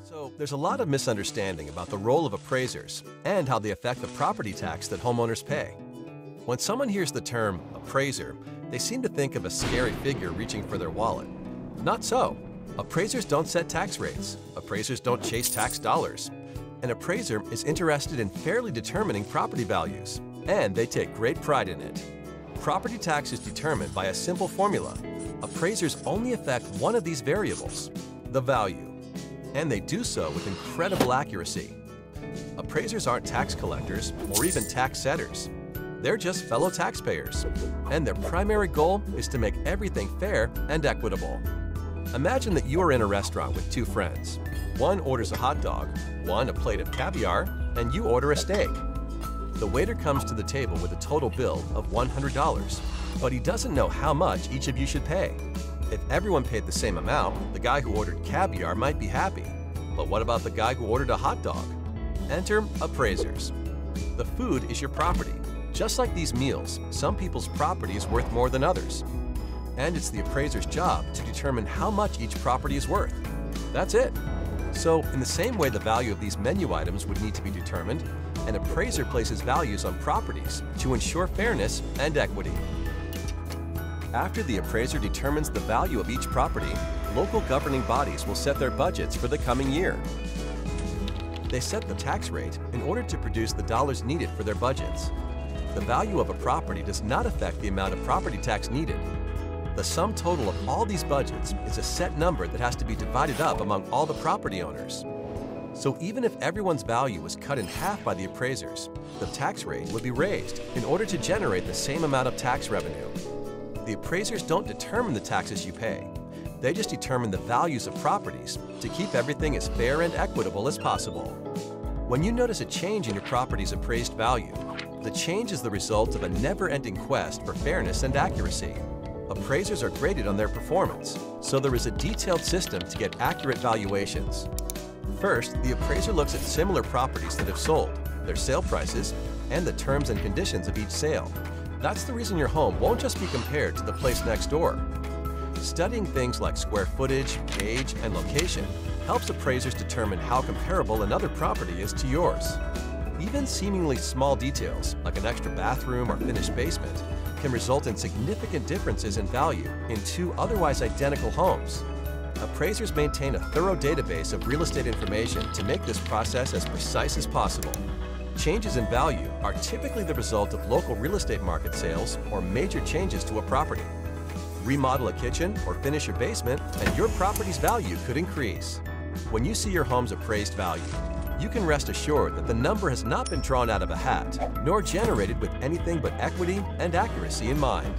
So, there's a lot of misunderstanding about the role of appraisers and how they affect the property tax that homeowners pay. When someone hears the term appraiser, they seem to think of a scary figure reaching for their wallet. Not so. Appraisers don't set tax rates. Appraisers don't chase tax dollars. An appraiser is interested in fairly determining property values, and they take great pride in it. Property tax is determined by a simple formula. Appraisers only affect one of these variables, the value. And they do so with incredible accuracy. Appraisers aren't tax collectors or even tax setters. They're just fellow taxpayers, and their primary goal is to make everything fair and equitable. Imagine that you are in a restaurant with two friends. One orders a hot dog, one a plate of caviar, and you order a steak. The waiter comes to the table with a total bill of $100, but he doesn't know how much each of you should pay. If everyone paid the same amount, the guy who ordered caviar might be happy. But what about the guy who ordered a hot dog? Enter appraisers. The food is your property. Just like these meals, some people's property is worth more than others. And it's the appraiser's job to determine how much each property is worth. That's it. So, in the same way the value of these menu items would need to be determined, an appraiser places values on properties to ensure fairness and equity. After the appraiser determines the value of each property, local governing bodies will set their budgets for the coming year. They set the tax rate in order to produce the dollars needed for their budgets. The value of a property does not affect the amount of property tax needed. The sum total of all these budgets is a set number that has to be divided up among all the property owners. So even if everyone's value was cut in half by the appraisers, the tax rate would be raised in order to generate the same amount of tax revenue. The appraisers don't determine the taxes you pay. They just determine the values of properties to keep everything as fair and equitable as possible. When you notice a change in your property's appraised value, the change is the result of a never-ending quest for fairness and accuracy. Appraisers are graded on their performance, so there is a detailed system to get accurate valuations. First, the appraiser looks at similar properties that have sold, their sale prices, and the terms and conditions of each sale. That's the reason your home won't just be compared to the place next door. Studying things like square footage, age, and location helps appraisers determine how comparable another property is to yours. Even seemingly small details, like an extra bathroom or finished basement, can result in significant differences in value in two otherwise identical homes. Appraisers maintain a thorough database of real estate information to make this process as precise as possible. Changes in value are typically the result of local real estate market sales or major changes to a property. Remodel a kitchen or finish your basement, and your property's value could increase. When you see your home's appraised value, you can rest assured that the number has not been drawn out of a hat, nor generated with anything but equity and accuracy in mind.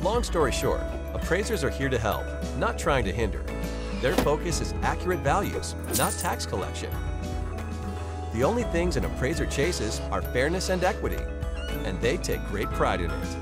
Long story short, appraisers are here to help, not trying to hinder. Their focus is accurate values, not tax collection. The only things an appraiser chases are fairness and equity, and they take great pride in it.